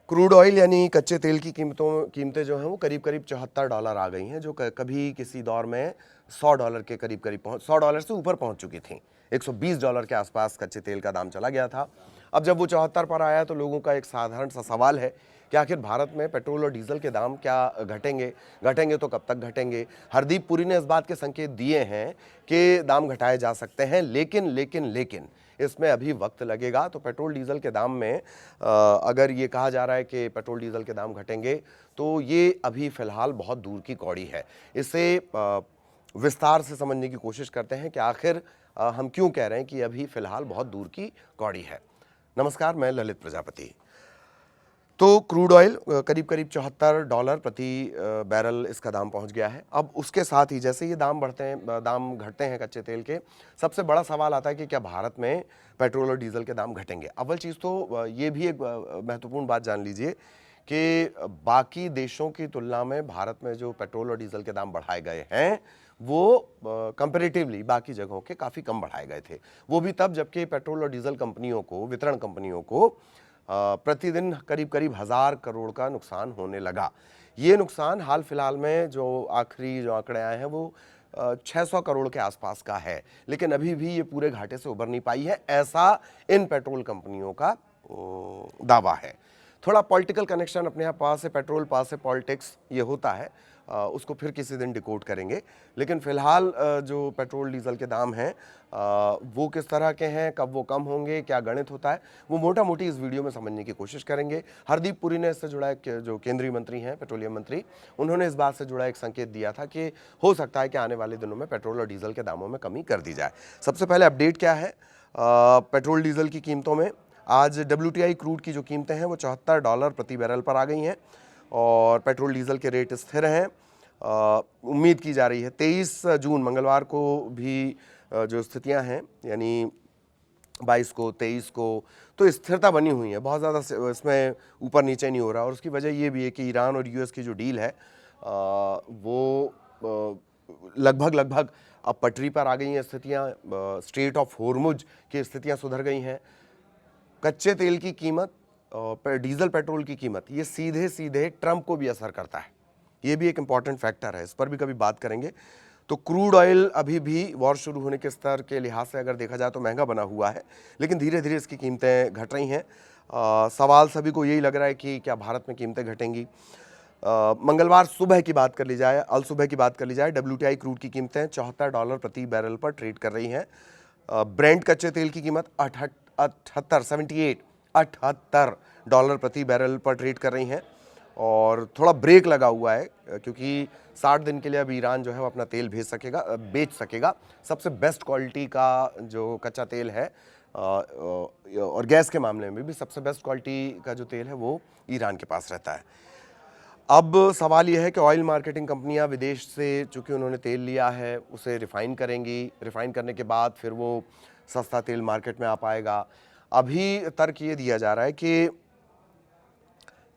Crude oil यानी कच्चे तेल की कीमतें जो हैं वो करीब करीब $74 आ गई हैं, जो कभी किसी दौर में $100 के करीब करीब $100 से ऊपर पहुंच चुकी थी। $120 के आसपास कच्चे तेल का दाम चला गया था। अब जब वो 74 पर आया तो लोगों का एक साधारण सा सवाल है कि आखिर भारत में पेट्रोल और डीजल के दाम क्या घटेंगे तो कब तक घटेंगे। हरदीप पुरी ने इस बात के संकेत दिए हैं कि दाम घटाए जा सकते हैं, लेकिन इसमें अभी वक्त लगेगा। तो पेट्रोल डीजल के दाम में अगर ये कहा जा रहा है कि पेट्रोल डीजल के दाम घटेंगे तो ये अभी फिलहाल बहुत दूर की कौड़ी है। इसे विस्तार से समझने की कोशिश करते हैं कि आखिर हम क्यों कह रहे हैं कि अभी फिलहाल बहुत दूर की कौड़ी है। नमस्कार, मैं ललित प्रजापति। तो क्रूड ऑयल करीब करीब $74 प्रति बैरल इसका दाम पहुंच गया है। अब उसके साथ ही जैसे ये दाम घटते हैं कच्चे तेल के, सबसे बड़ा सवाल आता है कि क्या भारत में पेट्रोल और डीजल के दाम घटेंगे। अव्वल चीज़ तो ये भी एक महत्वपूर्ण बात जान लीजिए कि बाकी देशों की तुलना में भारत में जो पेट्रोल और डीजल के दाम बढ़ाए गए हैं वो कंपैरेटिवली बाकी जगहों के काफ़ी कम बढ़ाए गए थे। वो भी तब जबकि पेट्रोल और डीजल कंपनियों को, वितरण कंपनियों को प्रतिदिन करीब करीब 1000 करोड़ का नुकसान होने लगा। ये नुकसान हाल फिलहाल में जो आखिरी जो आंकड़े आए हैं वो 600 करोड़ के आसपास का है, लेकिन अभी भी ये पूरे घाटे से उबर नहीं पाई है, ऐसा इन पेट्रोल कंपनियों का दावा है। थोड़ा पॉलिटिकल कनेक्शन अपने यहाँ पास है, पेट्रोल पास है, पॉलिटिक्स ये होता है, उसको फिर किसी दिन डिकोड करेंगे। लेकिन फिलहाल जो पेट्रोल डीजल के दाम हैं वो किस तरह के हैं, कब वो कम होंगे, क्या गणित होता है, वो मोटा मोटी इस वीडियो में समझने की कोशिश करेंगे। हरदीप पुरी ने इससे जुड़ा एक, जो केंद्रीय मंत्री हैं, पेट्रोलियम मंत्री, उन्होंने इस बात से जुड़ा एक संकेत दिया था कि हो सकता है कि आने वाले दिनों में पेट्रोल और डीजल के दामों में कमी कर दी जाए। सबसे पहले अपडेट क्या है पेट्रोल डीजल की कीमतों में। आज WTI क्रूड की जो कीमतें हैं वो $74 प्रति बैरल पर आ गई हैं और पेट्रोल डीजल के रेट स्थिर हैं। उम्मीद की जा रही है 23 जून मंगलवार को भी जो स्थितियां हैं यानी 22 को, 23 को, तो स्थिरता बनी हुई है, बहुत ज़्यादा इसमें ऊपर नीचे नहीं हो रहा। और उसकी वजह ये भी है कि ईरान और US की जो डील है वो लगभग अब पटरी पर आ गई हैं स्थितियाँ। स्ट्रेट ऑफ होर्मुज की स्थितियाँ सुधर गई हैं। कच्चे तेल की कीमत और डीजल पेट्रोल की कीमत ये सीधे सीधे ट्रंप को भी असर करता है, ये भी एक इंपॉर्टेंट फैक्टर है, इस पर भी कभी बात करेंगे। तो क्रूड ऑयल अभी भी वॉर शुरू होने के स्तर के लिहाज से अगर देखा जाए तो महंगा बना हुआ है, लेकिन धीरे धीरे इसकी कीमतें घट रही हैं। सवाल सभी को यही लग रहा है कि क्या भारत में कीमतें घटेंगी। मंगलवार सुबह की बात कर ली जाए, अल सुबह की बात कर ली जाए, WTI क्रूड की कीमतें $74 प्रति बैरल पर ट्रेड कर रही हैं। ब्रेंट कच्चे तेल की कीमत $78 प्रति बैरल पर ट्रेड कर रही हैं और थोड़ा ब्रेक लगा हुआ है क्योंकि 60 दिन के लिए अब ईरान जो है वो अपना तेल बेच सकेगा। सबसे बेस्ट क्वालिटी का जो कच्चा तेल है और गैस के मामले में भी सबसे बेस्ट क्वालिटी का जो तेल है वो ईरान के पास रहता है। अब सवाल यह है कि ऑयल मार्केटिंग कंपनियां विदेश से चूंकि उन्होंने तेल लिया है उसे रिफ़ाइन करेंगी, रिफ़ाइन करने के बाद फिर वो सस्ता तेल मार्केट में आ पाएगा। अभी तर्क ये दिया जा रहा है कि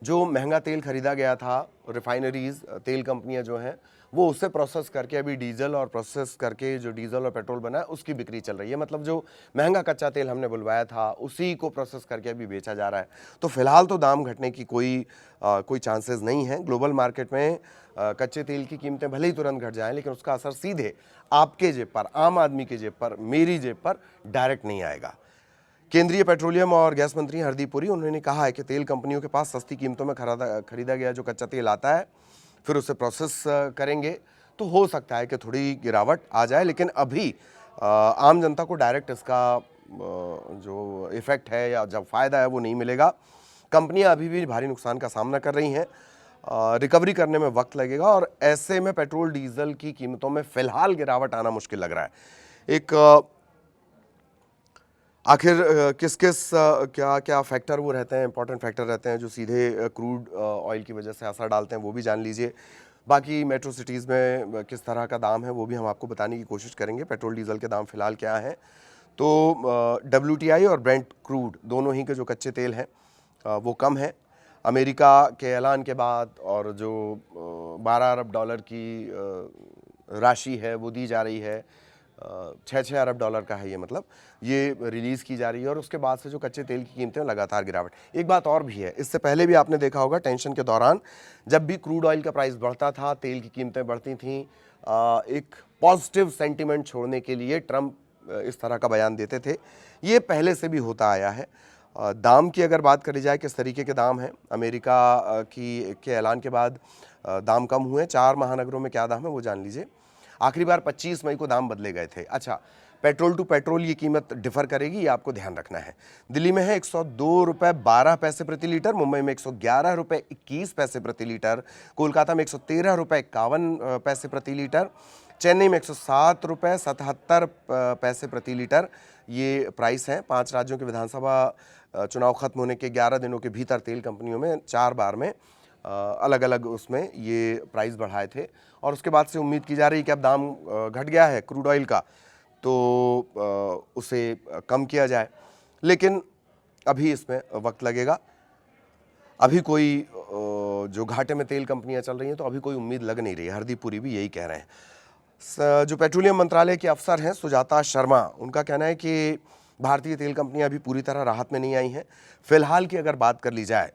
जो महंगा तेल खरीदा गया था, रिफाइनरीज, तेल कंपनियां जो हैं वो उससे प्रोसेस करके अभी डीजल और प्रोसेस करके जो डीजल और पेट्रोल बना है उसकी बिक्री चल रही है। मतलब जो महंगा कच्चा तेल हमने बुलवाया था उसी को प्रोसेस करके अभी बेचा जा रहा है। तो फिलहाल तो दाम घटने की कोई चांसेस नहीं है। ग्लोबल मार्केट में कच्चे तेल की कीमतें भले ही तुरंत घट जाएं, लेकिन उसका असर सीधे आपके जेब पर, आम आदमी की जेब पर, मेरी जेब पर डायरेक्ट नहीं आएगा। केंद्रीय पेट्रोलियम और गैस मंत्री हरदीप पुरी, उन्होंने कहा है कि तेल कंपनियों के पास सस्ती कीमतों में खरीदा गया जो कच्चा तेल आता है फिर उसे प्रोसेस करेंगे तो हो सकता है कि थोड़ी गिरावट आ जाए, लेकिन अभी आम जनता को डायरेक्ट इसका जो इफेक्ट है या जब फ़ायदा है वो नहीं मिलेगा। कंपनियां अभी भी भारी नुकसान का सामना कर रही हैं, रिकवरी करने में वक्त लगेगा और ऐसे में पेट्रोल डीजल की कीमतों में फिलहाल गिरावट आना मुश्किल लग रहा है। एक आखिर किस किस क्या क्या फैक्टर वो रहते हैं, इंपॉर्टेंट फैक्टर रहते हैं जो सीधे क्रूड ऑयल की वजह से असर डालते हैं, वो भी जान लीजिए। बाकी मेट्रो सिटीज़ में किस तरह का दाम है वो भी हम आपको बताने की कोशिश करेंगे। पेट्रोल डीजल के दाम फिलहाल क्या हैं, तो WTI और ब्रेंट क्रूड दोनों ही के जो कच्चे तेल हैं वो कम है। अमेरिका के ऐलान के बाद और जो $12 अरब की राशि है वो दी जा रही है 6 अरब डॉलर का है ये, मतलब ये रिलीज़ की जा रही है। और उसके बाद से जो कच्चे तेल की कीमतें लगातार गिरावट। एक बात और भी है, इससे पहले भी आपने देखा होगा टेंशन के दौरान जब भी क्रूड ऑयल का प्राइस बढ़ता था, तेल की कीमतें बढ़ती थीं, एक पॉजिटिव सेंटिमेंट छोड़ने के लिए ट्रंप इस तरह का बयान देते थे। ये पहले से भी होता आया है। दाम की अगर बात करी जाए, किस तरीके के दाम हैं, अमेरिका के ऐलान के बाद दाम कम हुए। 4 महानगरों में क्या दाम है वो जान लीजिए। आखिरी बार 25 मई को दाम बदले गए थे। अच्छा, पेट्रोल टू पेट्रोल ये कीमत डिफर करेगी, ये आपको ध्यान रखना है। दिल्ली में है 102 रुपये 12 पैसे प्रति लीटर, मुंबई में 111 रुपये 21 पैसे प्रति लीटर, कोलकाता में 113 रुपये 51 पैसे प्रति लीटर, चेन्नई में 107 रुपये 77 पैसे प्रति लीटर ये प्राइस है। 5 राज्यों के विधानसभा चुनाव खत्म होने के 11 दिनों के भीतर तेल कंपनियों में 4 बार में अलग अलग उसमें ये प्राइस बढ़ाए थे। और उसके बाद से उम्मीद की जा रही है कि अब दाम घट गया है क्रूड ऑयल का, तो उसे कम किया जाए, लेकिन अभी इसमें वक्त लगेगा। अभी कोई जो घाटे में तेल कंपनियां चल रही हैं, तो अभी कोई उम्मीद लग नहीं रही है। हरदीप पुरी भी यही कह रहे हैं। जो पेट्रोलियम मंत्रालय के अफसर हैं सुजाता शर्मा, उनका कहना है कि भारतीय तेल कंपनियां अभी पूरी तरह राहत में नहीं आई हैं। फिलहाल की अगर बात कर ली जाए,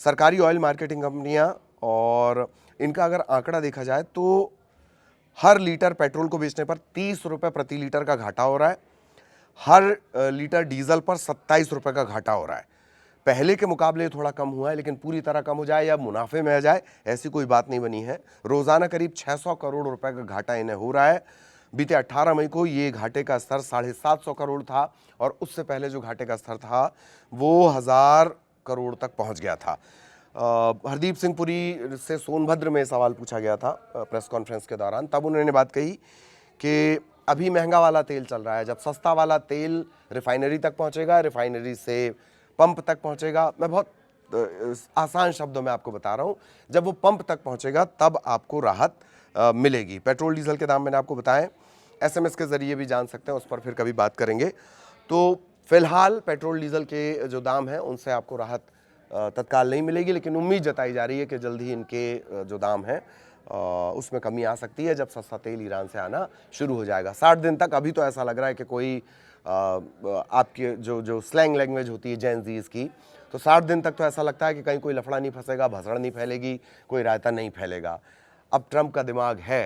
सरकारी ऑयल मार्केटिंग कंपनियां और इनका अगर आंकड़ा देखा जाए तो हर लीटर पेट्रोल को बेचने पर 30 रुपये प्रति लीटर का घाटा हो रहा है। हर लीटर डीजल पर 27 रुपये का घाटा हो रहा है। पहले के मुकाबले थोड़ा कम हुआ है, लेकिन पूरी तरह कम हो जाए या मुनाफे में आ जाए ऐसी कोई बात नहीं बनी है। रोजाना करीब 600 करोड़ रुपए का घाटा इन्हें हो रहा है। बीते 18 मई को ये घाटे का स्तर 750 करोड़ था, और उससे पहले जो घाटे का स्तर था वो 1000 करोड़ तक पहुंच गया था। हरदीप सिंह पुरी से सोनभद्र में सवाल पूछा गया था प्रेस कॉन्फ्रेंस के दौरान, तब उन्होंने बात कही कि अभी महंगा वाला तेल चल रहा है, जब सस्ता वाला तेल रिफाइनरी तक पहुंचेगा, रिफाइनरी से पंप तक पहुंचेगा, मैं बहुत आसान शब्दों में आपको बता रहा हूं, जब वो पंप तक पहुंचेगा तब आपको राहत मिलेगी। पेट्रोल डीजल के दाम मैंने आपको बताएं, SMS के जरिए भी जान सकते हैं, उस पर फिर कभी बात करेंगे। तो फिलहाल पेट्रोल डीजल के जो दाम हैं उनसे आपको राहत तत्काल नहीं मिलेगी, लेकिन उम्मीद जताई जा रही है कि जल्द ही इनके जो दाम हैं उसमें कमी आ सकती है जब सस्ता तेल ईरान से आना शुरू हो जाएगा। 60 दिन तक अभी तो ऐसा लग रहा है कि कोई आपके जो स्लैंग लैंग्वेज होती है जेन ज़ीज़ की, तो 60 दिन तक तो ऐसा लगता है कि कहीं कोई लफड़ा नहीं फंसेगा, भसड़ नहीं फैलेगी, कोई रायता नहीं फैलेगा। अब ट्रंप का दिमाग है,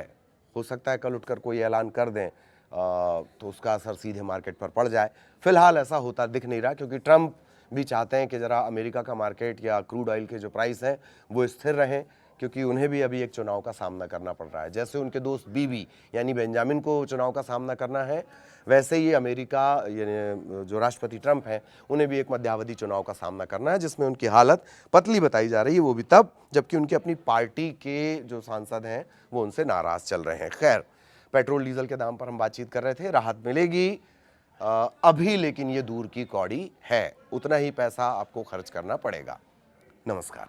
हो सकता है कल उठकर कोई ऐलान कर दें तो उसका असर सीधे मार्केट पर पड़ जाए। फिलहाल ऐसा होता दिख नहीं रहा, क्योंकि ट्रंप भी चाहते हैं कि ज़रा अमेरिका का मार्केट या क्रूड ऑयल के जो प्राइस हैं वो स्थिर रहें, क्योंकि उन्हें भी अभी एक चुनाव का सामना करना पड़ रहा है। जैसे उनके दोस्त बीबी यानी बेंजामिन को चुनाव का सामना करना है, वैसे ही अमेरिका यानी जो राष्ट्रपति ट्रंप हैं उन्हें भी एक मध्यावधि चुनाव का सामना करना है, जिसमें उनकी हालत पतली बताई जा रही है, वो भी तब जबकि उनकी अपनी पार्टी के जो सांसद हैं वो उनसे नाराज़ चल रहे हैं। खैर, पेट्रोल डीजल के दाम पर हम बातचीत कर रहे थे, राहत मिलेगी अभी, लेकिन ये दूर की कौड़ी है, उतना ही पैसा आपको खर्च करना पड़ेगा। नमस्कार।